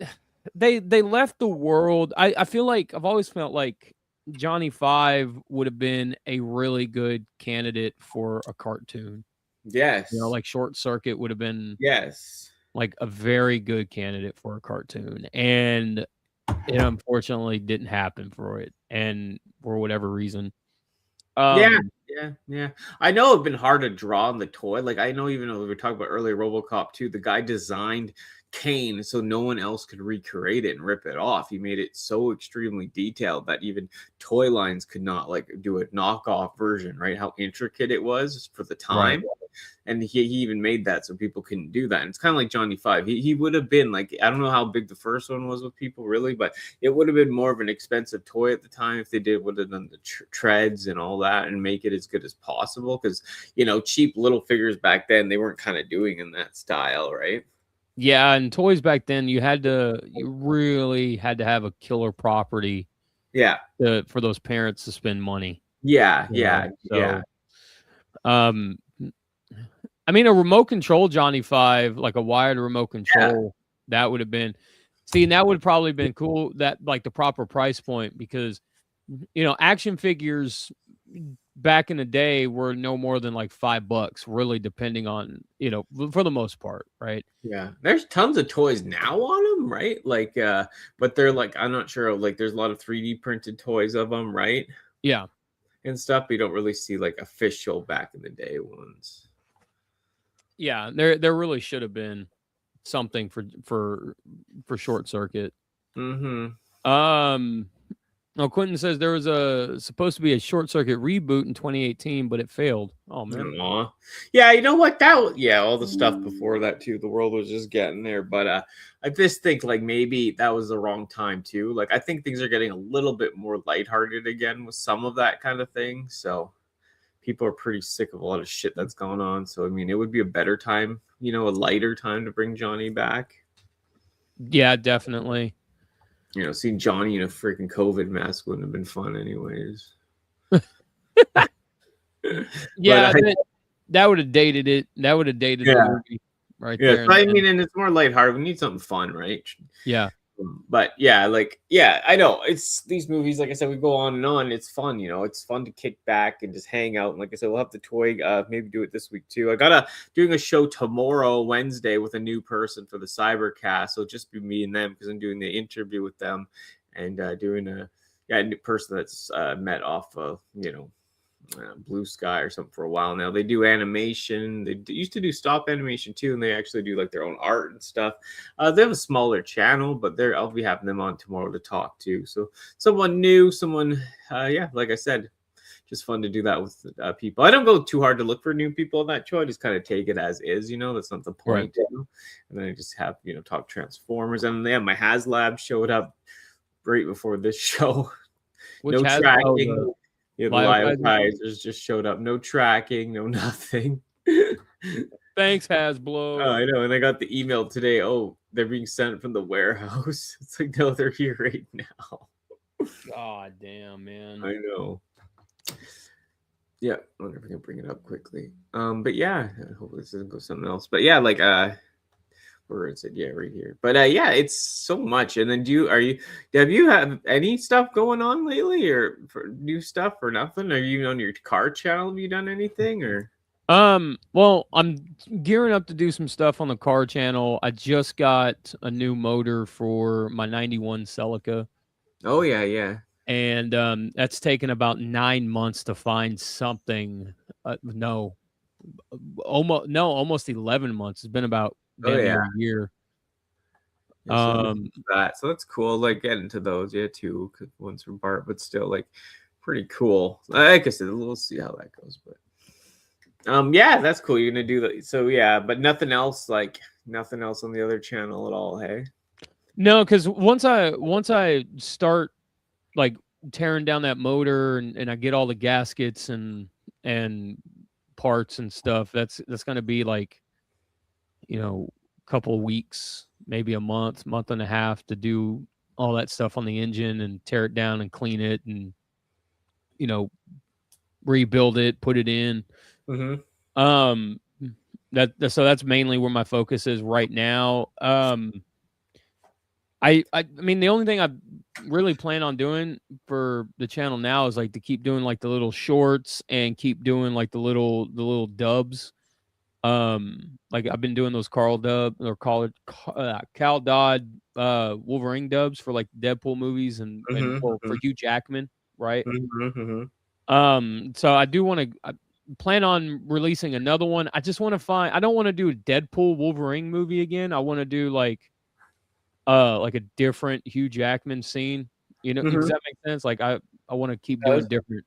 they left the world. I feel like I've always felt like Johnny Five would have been a really good candidate for a cartoon. Yes, like Short Circuit would have been like a very good candidate for a cartoon, and it unfortunately didn't happen for it, and for whatever reason. Yeah. I know it'd been hard to draw on the toy. Like I know even though we were talking about earlier RoboCop 2, the guy designed Kane so no one else could recreate it and rip it off. He made it so extremely detailed that even toy lines could not like do a knockoff version, right? How intricate it was for the time. Right. And he even made that so people couldn't do that. And it's kind of like Johnny Five. He would have been like, I don't know how big the first one was with people really, but it would have been more of an expensive toy at the time if they would have done the treads and all that and make it as good as possible. Because cheap little figures back then, they weren't kind of doing in that style, right? Yeah, and toys back then, you really had to have a killer property. Yeah. For those parents to spend money. Yeah. I mean, a remote control Johnny Five, like a wired remote control, that would have been. See, and that would probably been cool. That like the proper price point because, action figures back in the day were no more than like $5, really, depending on for the most part, right? Yeah, there's tons of toys now on them, right? Like, but they're like, I'm not sure. Like, there's a lot of 3D printed toys of them, right? Yeah, and stuff. But you don't really see like official back in the day ones. Yeah, there really should have been something for Short Circuit. No, Quentin says there was supposed to be a Short Circuit reboot in 2018, but it failed. Oh man. Aww. Yeah, you know what? All the stuff before that too. The world was just getting there, but I just think like maybe that was the wrong time too. Like I think things are getting a little bit more lighthearted again with some of that kind of thing. So people are pretty sick of a lot of shit that's going on. So I mean, it would be a better time, a lighter time to bring Johnny back. Yeah, definitely. Seeing Johnny in a freaking COVID mask wouldn't have been fun anyways. Yeah, that would have dated it. That would have dated the movie right there. I mean, and it's more lighthearted. We need something fun, right? Yeah. But I know it's these movies, like I said, we go on and on. It's fun, it's fun to kick back and just hang out. And like I said, we'll have the toy, maybe do it this week too. I doing a show tomorrow, Wednesday, with a new person for the Cybercast. So just be me and them because I'm doing the interview with them and doing a new person that's met off Blue Sky or something for a while now. They do animation. They used to do stop animation too, and they actually do like their own art and stuff. They have a smaller channel, but I'll be having them on tomorrow to talk to. So someone new, like I said, just fun to do that with people. I don't go too hard to look for new people on that show. I just kind of take it as is, that's not the point. Right. And then I just have talk Transformers, and my HasLab showed up right before this show. Which no tracking. The Livetisers just showed up. No tracking, no nothing. Thanks, Hasbro. Oh, I know. And I got the email today. Oh, they're being sent from the warehouse. It's like, no, they're here right now. God damn, man. I know. Yeah, I wonder if I can bring it up quickly. But yeah, I hope this doesn't go something else. But yeah, like where is it? Yeah, right here. But it's so much. And then have you had any stuff going on lately, or for new stuff or nothing? Are you on your car channel? Have you done anything or? Well, I'm gearing up to do some stuff on the car channel. I just got a new motor for my 91 Celica. Oh yeah. And that's taken about 9 months to find something. Almost 11 months. It's been about a year. So that's cool. Like getting to those, too. One's from Bart, but still like pretty cool. Like I said, we'll see how that goes. But that's cool. You're gonna do that. So but nothing else on the other channel at all, hey? No, because once I start like tearing down that motor and I get all the gaskets and parts and stuff, that's gonna be like couple of weeks, maybe a month and a half to do all that stuff on the engine and tear it down and clean it and rebuild it, put it in. So that's mainly where my focus is right now. I mean, the only thing I really plan on doing for the channel now is like to keep doing like the little shorts and keep doing like the little dubs. Like I've been doing those Cal Dodd Wolverine dubs for like Deadpool movies and for Hugh Jackman, right? So I do want to plan on releasing another one. I just want to find. I don't want to do a Deadpool Wolverine movie again. I want to do like a different Hugh Jackman scene. You know, does that make sense? Like I want to keep doing different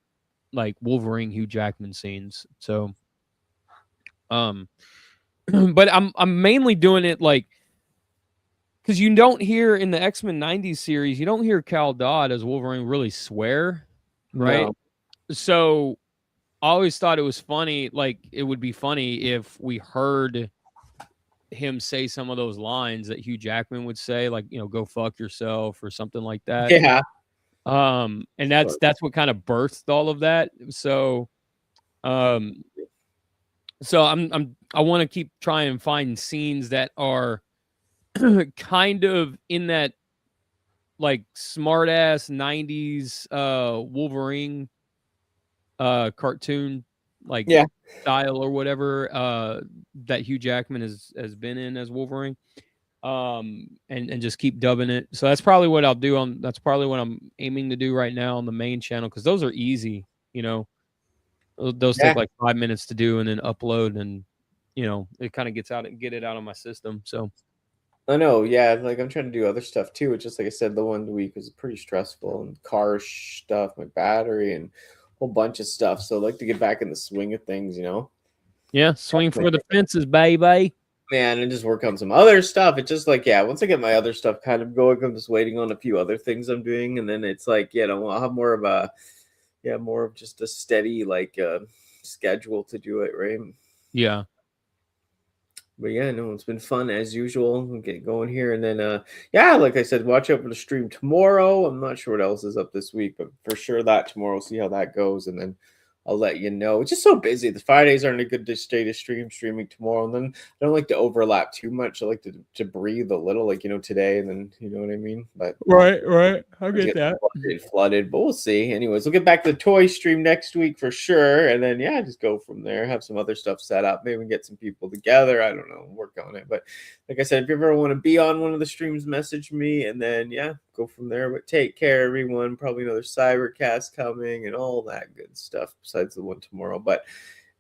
like Wolverine Hugh Jackman scenes. So, but I'm mainly doing it like because you don't hear in the X-Men 90s series, you don't hear Cal Dodd as Wolverine really swear, right? No. So I always thought it was funny, like it would be funny if we heard him say some of those lines that Hugh Jackman would say, like, you know, go fuck yourself or something like that. Yeah. And that's what kind of birthed all of that. So I want to keep trying and find scenes that are kind of in that like smart ass 90s Wolverine cartoon like style or whatever that Hugh Jackman has been in as Wolverine. And just keep dubbing it. So that's probably what I'll do that's probably what I'm aiming to do right now on the main channel, because those are easy, you know. Those take like 5 minutes to do and then upload, and you know, it kind of get it out of my system. So I know, yeah. Like I'm trying to do other stuff too. It's just like I said, the one week was pretty stressful and car stuff, my battery, and a whole bunch of stuff. So I'd like to get back in the swing of things, you know. Yeah, swing for the fences, baby. Man, and just work on some other stuff. It's just like, once I get my other stuff kind of going, I'm just waiting on a few other things I'm doing, and then it's like, I'll have more of just a steady like schedule to do it, right? Yeah. But no, it's been fun as usual. We'll get going here, and then like I said, watch out for the stream tomorrow. I'm not sure what else is up this week, but for sure that tomorrow. See how that goes, and then I'll let you know. It's just so busy. The Fridays aren't a good day to streaming tomorrow. And then I don't like to overlap too much. I like to breathe a little, like, today, and then, you know what I mean? But right. I get that. Flooded, but we'll see. Anyways, we'll get back to the toy stream next week for sure. And then, just go from there. Have some other stuff set up. Maybe we can get some people together. I don't know. Work on it. But like I said, if you ever want to be on one of the streams, message me. And then, go from there. But take care, everyone. Probably another Cybercast coming and all that good stuff besides the one tomorrow. But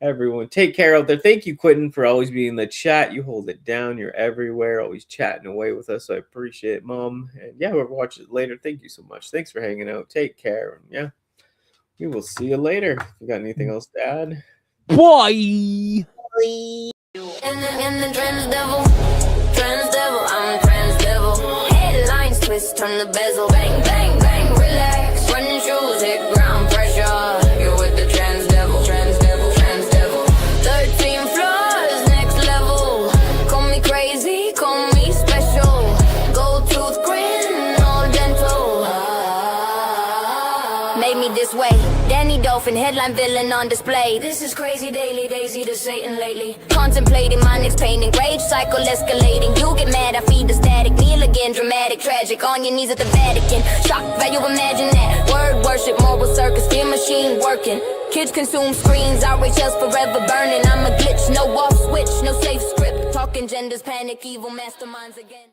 everyone, take care out there. Thank you, Quentin, for always being in the chat. You hold it down. You're everywhere, always chatting away with us. So I appreciate it, Mom. And whoever watches it later, thank you so much. Thanks for hanging out. Take care. And we will see you later. If you got anything else to add? Bye. In the trans devil, I'm trans devil. Headlines twist on the bezel, bang, bang, bang, relax. Running shoes, hit ground pressure. You're with the trans devil, trans devil, trans devil. 13 floors, next level. Call me crazy, call me special. Gold tooth grin, all dental. Made me this way. Danny Dolphin, headline villain on display. This is crazy daily, Daisy to Satan lately. Contemplating my next painting, rage cycle escalating. You get mad, I feed the static. Kneel again, dramatic, tragic. On your knees at the Vatican. Shock value, imagine that. Word worship, moral circus, fear machine working. Kids consume screens, RHL's forever burning. I'm a glitch, no off switch, no safe script. Talking genders, panic, evil masterminds again.